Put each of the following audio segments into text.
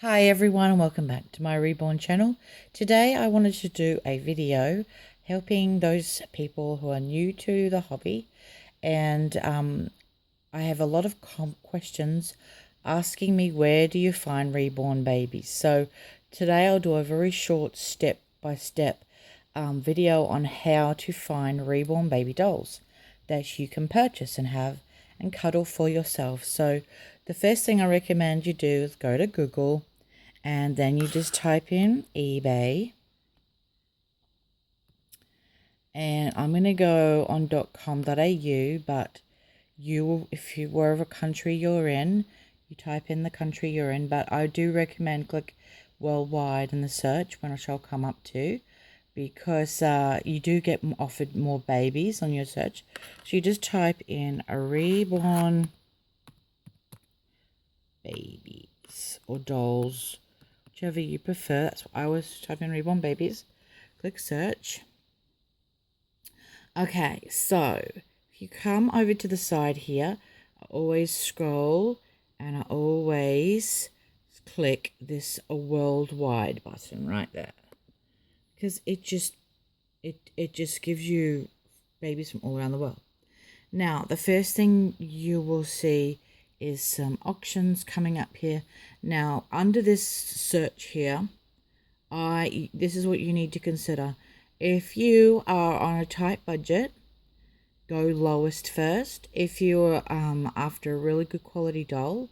Hi everyone and welcome back to my Reborn channel. Today I wanted to do a video helping those people who are new to the hobby, and I have a lot of questions asking me, where do you find reborn babies? So today I'll do a very short step-by-step video on how to find reborn baby dolls that you can purchase and have and cuddle for yourself. So the first thing I recommend you do is go to Google, and then you just type in eBay. And I'm going to go on .com.au, but if you wherever country you're in, you type in the country you're in. But I do recommend click worldwide in the search, when I shall come up to, because you do get offered more babies on your search. So you just type in a reborn babies or dolls, whichever you prefer. That's what I always type in, reborn babies. Click search. Okay, so if you come over to the side here, I always scroll and I always click this worldwide button right there, because it just gives you babies from all around the world. Now, the first thing you will see is some auctions coming up here. Now, under this search here, this is what you need to consider. If you are on a tight budget, go lowest first. If you're after a really good quality doll,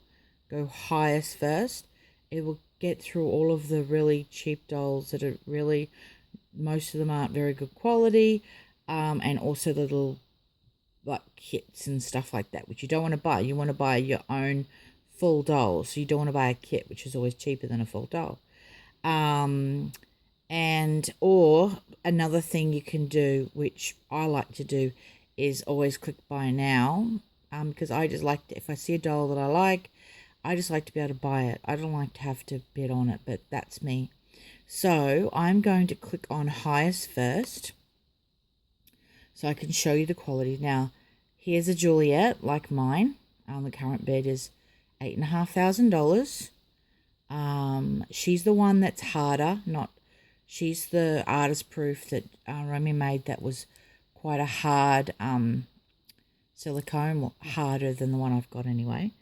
go highest first. It will get through all of the really cheap dolls that are really, most of them aren't very good quality, and also the little like kits and stuff like that, which you don't want to buy. You want to buy your own full doll, so you don't want to buy a kit, which is always cheaper than a full doll. Or another thing you can do, which I like to do, is always click buy now, because I just like to, if I see a doll that I like, I just like to be able to buy it. I don't like to have to bid on it, but that's me. So I'm going to click on highest first, so I can show you the quality. Now, here's a Juliet like mine. The current bid is $8,500. She's the one that's harder, she's the artist proof that Romy made, that was quite a hard silicone, harder than the one I've got anyway.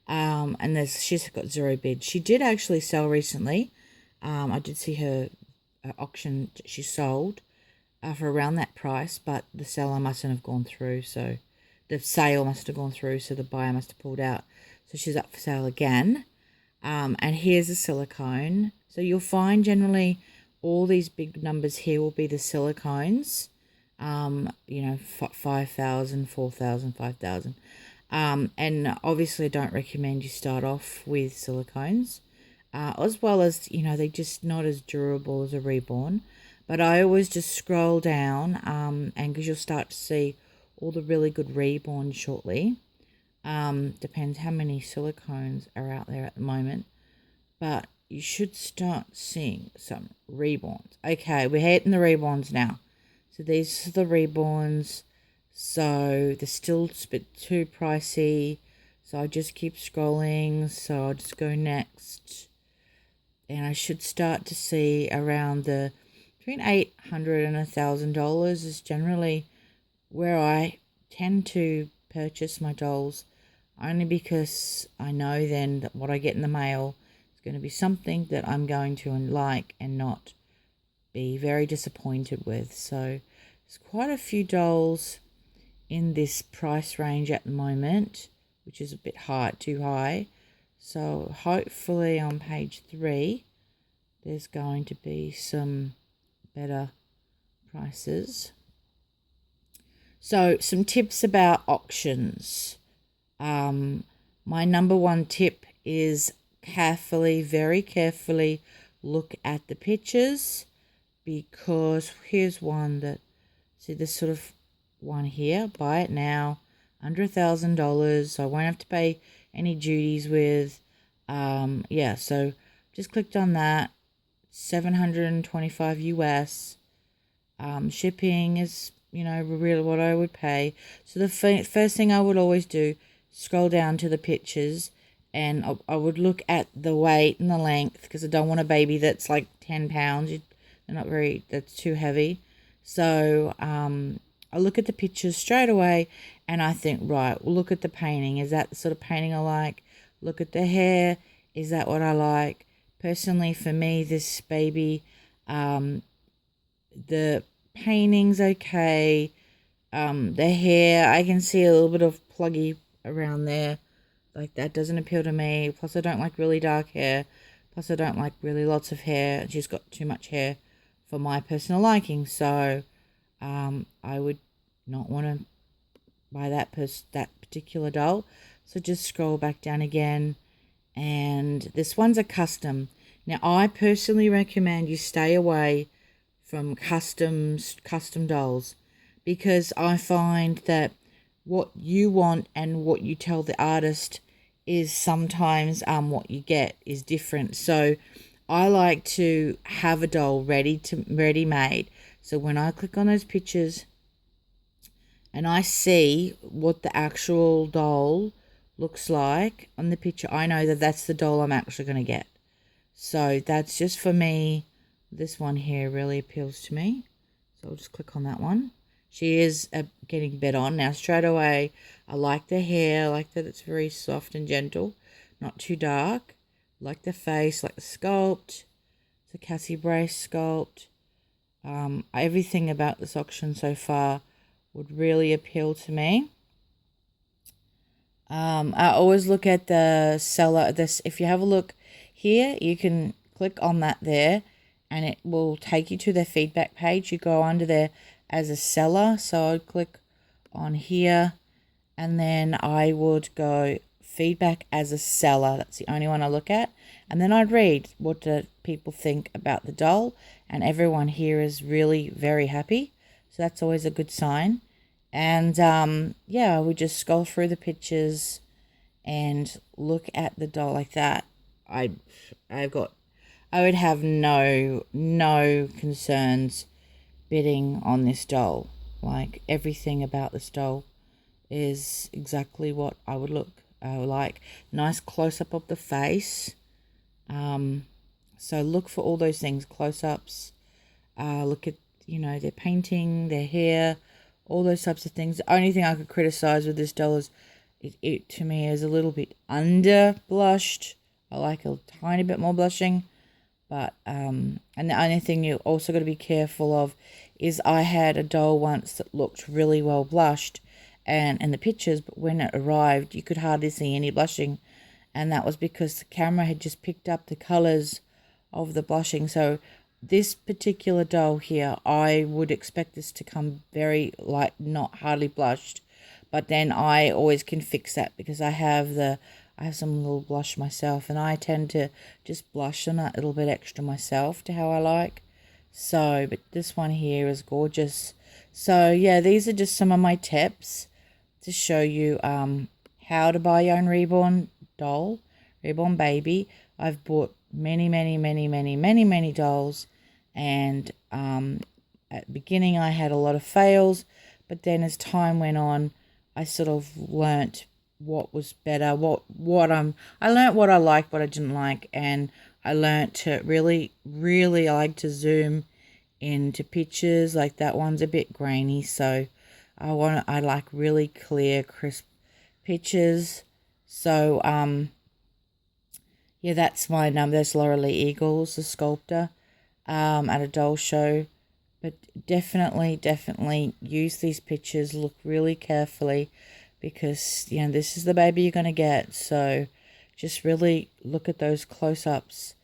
And she's got zero bid. She did actually sell recently. I did see her auction. She sold for around that price, but the seller mustn't have gone through, so the sale must have gone through, so the buyer must have pulled out. So she's up for sale again. And here's a silicone. So you'll find generally all these big numbers here will be the silicones. 5,000, 4,000, 5,000. And obviously I don't recommend you start off with silicones, as well as, they're just not as durable as a reborn. But I always just scroll down, and because you'll start to see all the really good reborns shortly. Depends how many silicones are out there at the moment, but you should start seeing some reborns. Okay, we're hitting the reborns now. So these are the reborns. So they're still a bit too pricey, so I just keep scrolling. So I'll just go next, and I should start to see around between $800 and $1,000 is generally where I tend to purchase my dolls, only because I know then that what I get in the mail is going to be something that I'm going to like and not be very disappointed with. So there's quite a few dolls in this price range at the moment, which is a bit too high. So hopefully on page 3 there's going to be some better prices. So some tips about auctions. My number one tip is very carefully look at the pictures, because here's one that, see this sort of one here, buy it now, under $1,000, so I won't have to pay any duties with. Yeah, so just clicked on that, $725 US. Shipping is, really what I would pay. So the first thing I would always do, scroll down to the pictures and I would look at the weight and the length, because I don't want a baby that's like 10 pounds. They're not very, that's too heavy. So I look at the pictures straight away, and I think, right, well, look at the painting. Is that the sort of painting I like? Look at the hair. Is that what I like? Personally, for me, this baby, the painting's okay. The hair, I can see a little bit of pluggy around there. Like, that doesn't appeal to me. Plus, I don't like really dark hair. Plus, I don't like really lots of hair. She's got too much hair for my personal liking. So, I would not want to buy that particular doll. So, just scroll back down again. And this one's a custom. Now, I personally recommend you stay away from custom dolls, because I find that what you want and what you tell the artist is sometimes what you get is different. So I like to have a doll ready made. So when I click on those pictures and I see what the actual doll looks like on the picture, I know that that's the doll I'm actually going to get. So that's just for me. This one here really appeals to me. So I'll just click on that one. She is getting bet on. Now, straight away, I like the hair. I like that it's very soft and gentle. Not too dark. I like the face, like the sculpt. It's a Cassie Brace sculpt. Everything about this auction so far would really appeal to me. I always look at the seller. If you have a look here, you can click on that there, and it will take you to their feedback page. You go under there as a seller. So I'd click on here, and then I would go feedback as a seller. That's the only one I look at. And then I'd read what do people think about the doll, and everyone here is really very happy. So that's always a good sign. And yeah, we just scroll through the pictures and look at the doll like that. I would have no concerns bidding on this doll. Like, everything about this doll is exactly what I would like. Nice close-up of the face. So look for all those things, close-ups. Look at, their painting, their hair, all those types of things. The only thing I could criticize with this doll is it to me is a little bit under blushed. I like a tiny bit more blushing. But, and the only thing you also got to be careful of is I had a doll once that looked really well blushed and in the pictures, but when it arrived, you could hardly see any blushing. And that was because the camera had just picked up the colors of the blushing. So this particular doll here, I would expect this to come very light, not hardly blushed. But then I always can fix that, because I have some little blush myself, and I tend to just blush them a little bit extra myself to how I like. So, but this one here is gorgeous. So yeah, these are just some of my tips to show you how to buy your own reborn doll, reborn baby. I've bought many dolls, and at the beginning I had a lot of fails, but then as time went on, I sort of learnt what was better, I learnt what I liked, what I didn't like, and I learnt to really I like to zoom into pictures. Like, that one's a bit grainy, so I like really clear, crisp pictures. So yeah, that's my there's Laura Lee Eagles, the sculptor, at a doll show. But definitely use these pictures, look really carefully, because this is the baby you're going to get. So just really look at those close-ups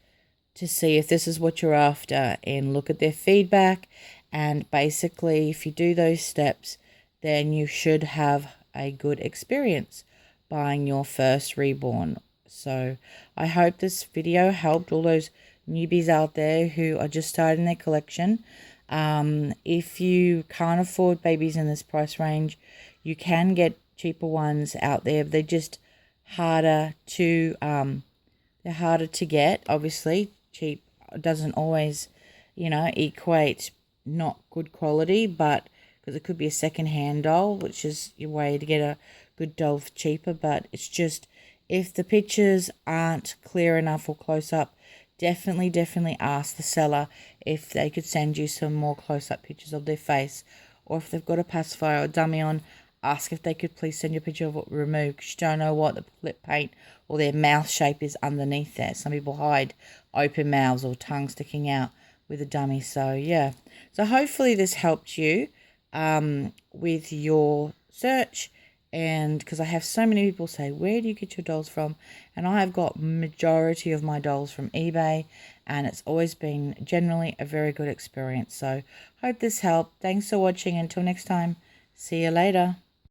to see if this is what you're after, and look at their feedback. And basically, if you do those steps, then you should have a good experience buying your first reborn. So I hope this video helped all those newbies out there who are just starting their collection. If you can't afford babies in this price range, you can get cheaper ones out there. They're just harder to get. Obviously, cheap doesn't always equate not good quality, but because it could be a second hand doll, which is your way to get a good doll for cheaper. But it's just, If the pictures aren't clear enough or close up, definitely ask the seller if they could send you some more close-up pictures of their face, or if they've got a pacifier or dummy on, ask if they could please send you a picture of what we removed, because you don't know what the lip paint or their mouth shape is underneath there. Some people hide open mouths or tongue sticking out with a dummy. So yeah, so hopefully this helped you with your search. And because I have so many people say, where do you get your dolls from? And I have got majority of my dolls from eBay, and it's always been generally a very good experience. So hope this helped. Thanks for watching. Until next time, see you later.